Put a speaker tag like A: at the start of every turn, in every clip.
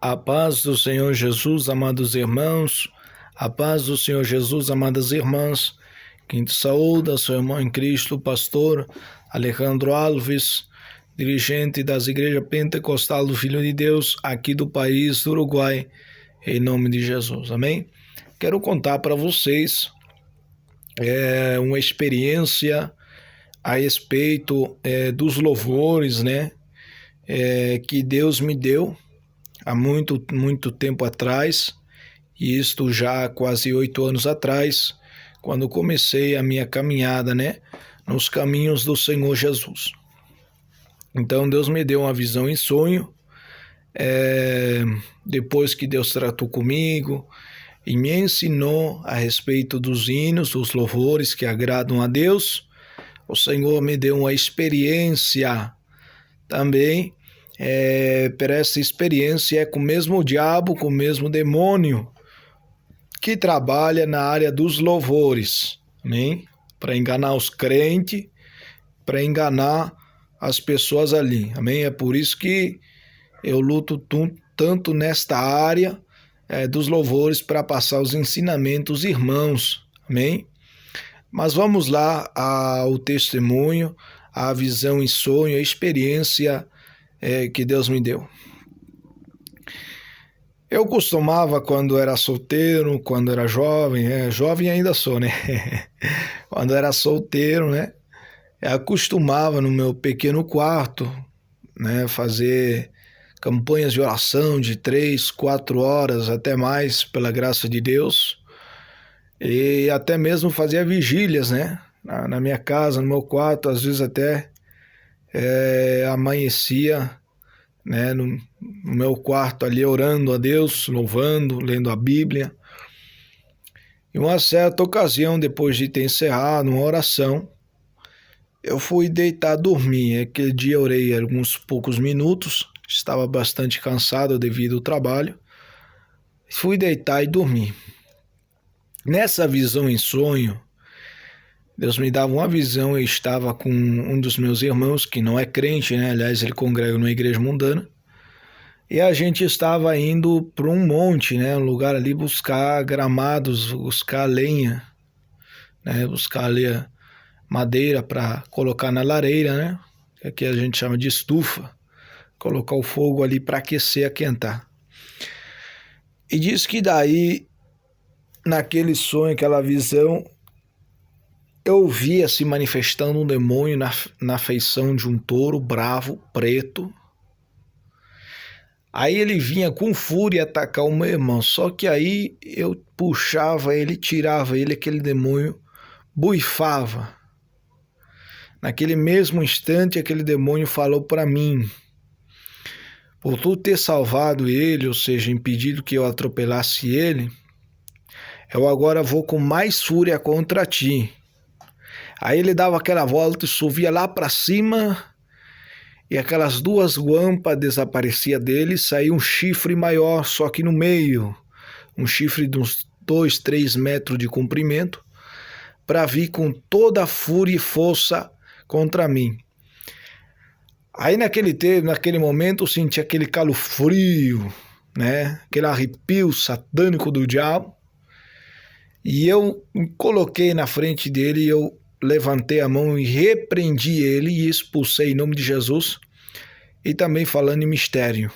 A: A paz do Senhor Jesus, amados irmãos, a paz do Senhor Jesus, amadas irmãs, quem te saúda, seu irmão em Cristo, pastor Alejandro Alves, dirigente das igrejas pentecostal do Filho de Deus, aqui do país do Uruguai, em nome de Jesus, amém? Quero contar para vocês uma experiência a respeito dos louvores, que Deus me deu há muito tempo atrás, e isto já há quase 8 anos atrás, quando comecei a minha caminhada, nos caminhos do Senhor Jesus. Então Deus me deu uma visão em sonho, depois que Deus tratou comigo e me ensinou a respeito dos hinos, dos louvores que agradam a Deus. O Senhor me deu uma experiência também. Para essa experiência é com o mesmo diabo, com o mesmo demônio que trabalha na área dos louvores, amém? Para enganar os crentes, para enganar as pessoas ali, amém? É por isso que eu luto tanto nesta área dos louvores para passar os ensinamentos irmãos, amém? Mas vamos lá ao testemunho, a visão em sonho, a experiência que Deus me deu. Eu costumava, quando era solteiro, quando era jovem, jovem ainda sou, Quando era solteiro, eu costumava no meu pequeno quarto, fazer campanhas de oração de 3, 4 horas, até mais, pela graça de Deus, e até mesmo fazia vigílias, na minha casa, no meu quarto, às vezes até amanhecia, no meu quarto ali, orando a Deus, louvando, lendo a Bíblia. Em uma certa ocasião, depois de ter encerrado uma oração, eu fui deitar a dormir. Aquele dia eu orei alguns poucos minutos, estava bastante cansado devido ao trabalho. Fui deitar e dormir. Nessa visão em sonho, Deus me dava uma visão. Eu estava com um dos meus irmãos, que não é crente, aliás, ele congrega numa igreja mundana, e a gente estava indo para um monte, um lugar ali, buscar gramados, buscar lenha, buscar ali a madeira para colocar na lareira, que aqui a gente chama de estufa, colocar o fogo ali para aquecer, aquentar. E diz que daí, naquele sonho, aquela visão, eu via se manifestando um demônio na feição de um touro bravo, preto. Aí ele vinha com fúria atacar o meu irmão, só que aí eu puxava ele, tirava ele, aquele demônio buifava. Naquele mesmo instante, aquele demônio falou para mim: por tu ter salvado ele, ou seja, impedido que eu atropelasse ele, eu agora vou com mais fúria contra ti. Aí ele dava aquela volta e subia lá para cima, e aquelas 2 guampas desaparecia dele, saía um chifre maior, só que no meio, um chifre de uns 2, 3 metros de comprimento, para vir com toda a fúria e força contra mim. Aí naquele momento eu senti aquele calafrio, aquele arrepio satânico do diabo, e eu me coloquei na frente dele e eu levantei a mão e repreendi ele e expulsei em nome de Jesus, e também falando em mistério.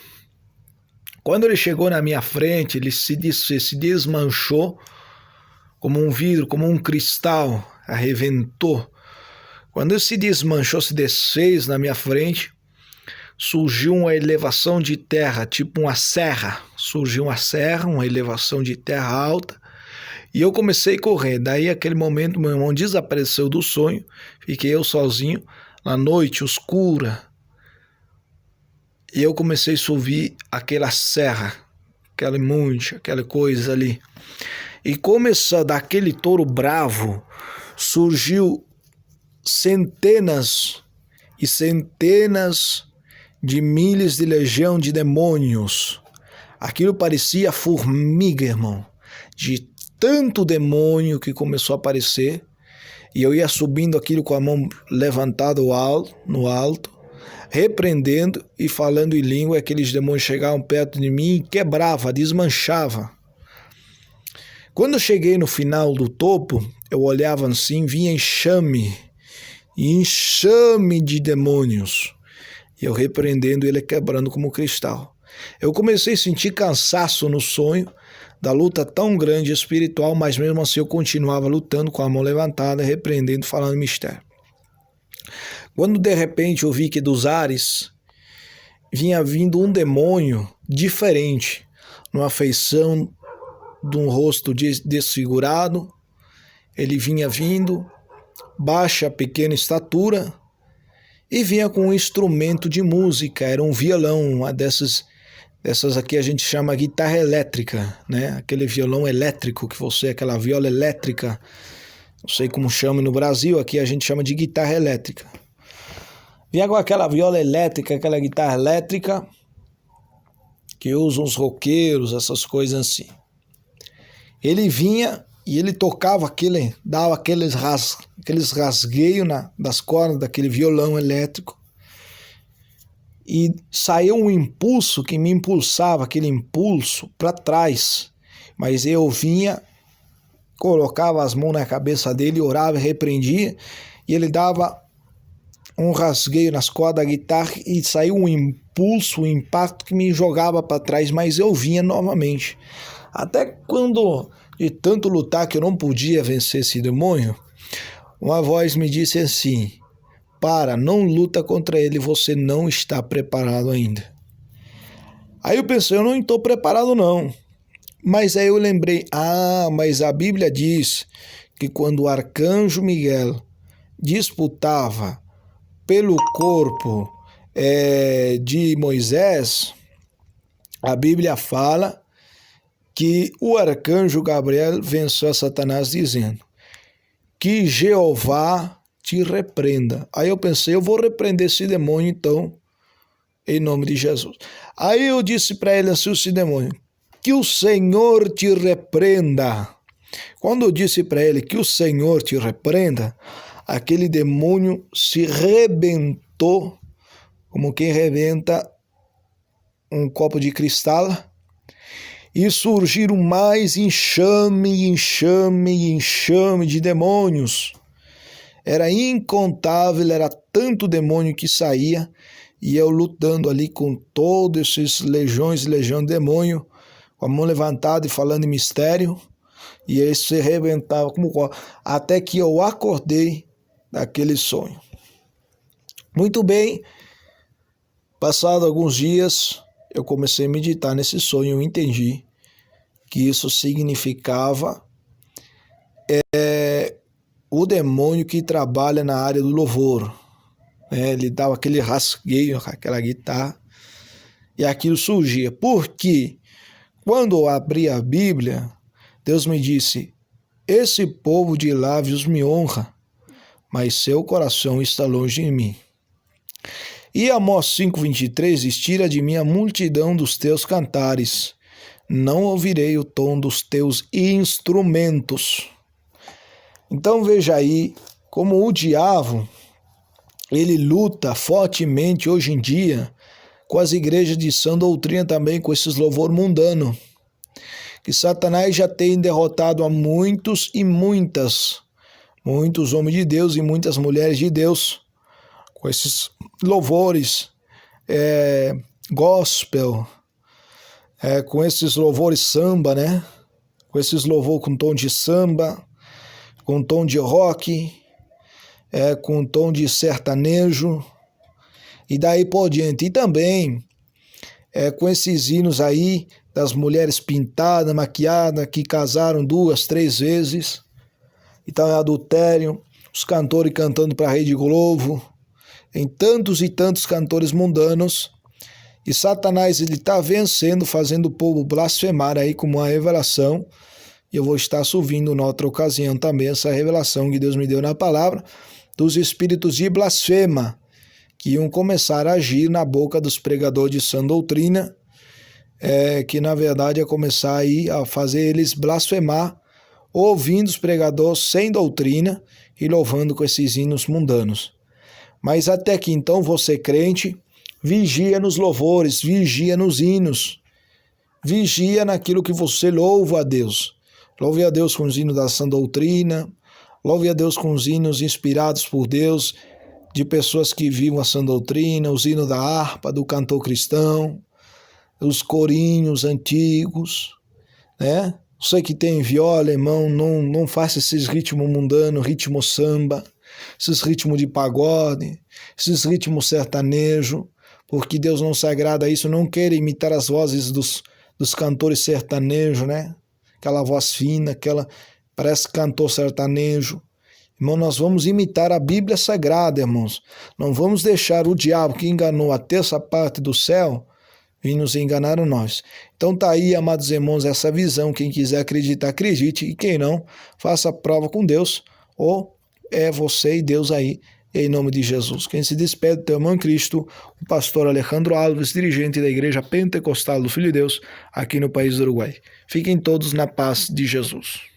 A: Quando ele chegou na minha frente, ele se desmanchou como um vidro, como um cristal, arrebentou. Quando ele se desmanchou, se desfez na minha frente, surgiu uma elevação de terra, tipo uma serra. Surgiu uma serra, uma elevação de terra alta, e eu comecei a correr. Daí, aquele momento, meu irmão desapareceu do sonho, fiquei eu sozinho, na noite escura, e eu comecei a subir aquela serra, aquele monte, aquela coisa ali. E começou daquele touro bravo, surgiu centenas e centenas de milhares de legião de demônios. Aquilo parecia formiga, irmão, de tanto demônio que começou a aparecer, e eu ia subindo aquilo com a mão levantada no alto, repreendendo e falando em língua. Aqueles demônios chegavam perto de mim e quebrava, desmanchava. Quando eu cheguei no final do topo, eu olhava assim, vinha enxame de demônios. E eu repreendendo ele, quebrando como cristal. Eu comecei a sentir cansaço no sonho, da luta tão grande espiritual, mas mesmo assim eu continuava lutando com a mão levantada, repreendendo, falando em mistério. Quando de repente eu vi que dos ares vinha vindo um demônio diferente, numa feição de um rosto desfigurado, ele vinha vindo, baixa, pequena estatura, e vinha com um instrumento de música, era um violão, uma dessas aqui a gente chama guitarra elétrica, né? Aquele violão elétrico que você, aquela viola elétrica, não sei como chama no Brasil, aqui a gente chama de guitarra elétrica. Vinha com aquela viola elétrica, aquela guitarra elétrica, que usam os roqueiros, essas coisas assim. Ele vinha e ele tocava dava aqueles rasgueios das cordas daquele violão elétrico. E saiu um impulso que me impulsava, aquele impulso para trás. Mas eu vinha, colocava as mãos na cabeça dele, orava, repreendia, e ele dava um rasgueio nas cordas da guitarra e saiu um impulso, um impacto que me jogava para trás, mas eu vinha novamente. Até quando, de tanto lutar que eu não podia vencer esse demônio, uma voz me disse assim: não luta contra ele, você não está preparado ainda. Aí eu pensei, eu não estou preparado não. Mas aí eu lembrei, mas a Bíblia diz que quando o arcanjo Miguel disputava pelo corpo de Moisés, a Bíblia fala que o arcanjo Gabriel venceu a Satanás dizendo que Jeová te repreenda. Aí eu pensei, eu vou repreender esse demônio então, em nome de Jesus. Aí eu disse para ele assim, esse demônio, que o Senhor te repreenda. Quando eu disse para ele que o Senhor te repreenda, aquele demônio se rebentou, como quem rebenta um copo de cristal, e surgiram mais enxame de demônios. Era incontável, era tanto demônio que saía, e eu lutando ali com todos esses legião de demônio, com a mão levantada e falando em mistério, e ele se arrebentava como até que eu acordei daquele sonho. Muito bem, passado alguns dias, eu comecei a meditar nesse sonho, eu entendi que isso significava o demônio que trabalha na área do louvor. Ele dava aquele rasgueio com aquela guitarra e aquilo surgia. Porque quando eu abri a Bíblia, Deus me disse: esse povo de lábios me honra, mas seu coração está longe de mim. E Amós 5,23 diz: tira de mim a multidão dos teus cantares, não ouvirei o tom dos teus instrumentos. Então veja aí como o diabo, ele luta fortemente hoje em dia com as igrejas de sã doutrina também, com esses louvor mundano, que Satanás já tem derrotado a muitos homens de Deus e muitas mulheres de Deus, com esses louvores gospel, com esses louvores samba, né? Com esses louvores com tom de samba, com tom de rock, com tom de sertanejo, e daí por diante. E também com esses hinos aí das mulheres pintadas, maquiadas, que casaram 2, 3 vezes, então é adultério, os cantores cantando para a Rede Globo, em tantos e tantos cantores mundanos, e Satanás ele está vencendo, fazendo o povo blasfemar aí como uma revelação. E eu vou estar subindo na outra ocasião também essa revelação que Deus me deu na palavra, dos espíritos de blasfema, que iam começar a agir na boca dos pregadores de sã doutrina, que na verdade ia começar aí a fazer eles blasfemar, ouvindo os pregadores sem doutrina e louvando com esses hinos mundanos. Mas até que então você, crente, vigia nos louvores, vigia nos hinos, vigia naquilo que você louva a Deus. Louve a Deus com os hinos da sã doutrina, louve a Deus com os hinos inspirados por Deus, de pessoas que vivam a sã doutrina, os hinos da harpa, do cantor cristão, os corinhos antigos, né? Você que tem viola, irmão, não faça esses ritmos mundanos, ritmo samba, esses ritmos de pagode, esses ritmos sertanejo, porque Deus não se agrada a isso, não quer imitar as vozes dos cantores sertanejos, né? Aquela voz fina, aquela parece cantor sertanejo. Irmão, nós vamos imitar a Bíblia Sagrada, irmãos. Não vamos deixar o diabo que enganou a terça parte do céu vir nos enganar nós. Então tá aí, amados irmãos, essa visão. Quem quiser acreditar, acredite. E quem não, faça a prova com Deus. Ou é você e Deus aí, em nome de Jesus. Quem se despede, teu irmão em Cristo, o pastor Alejandro Alves, dirigente da Igreja Pentecostal do Filho de Deus, aqui no país do Uruguai. Fiquem todos na paz de Jesus.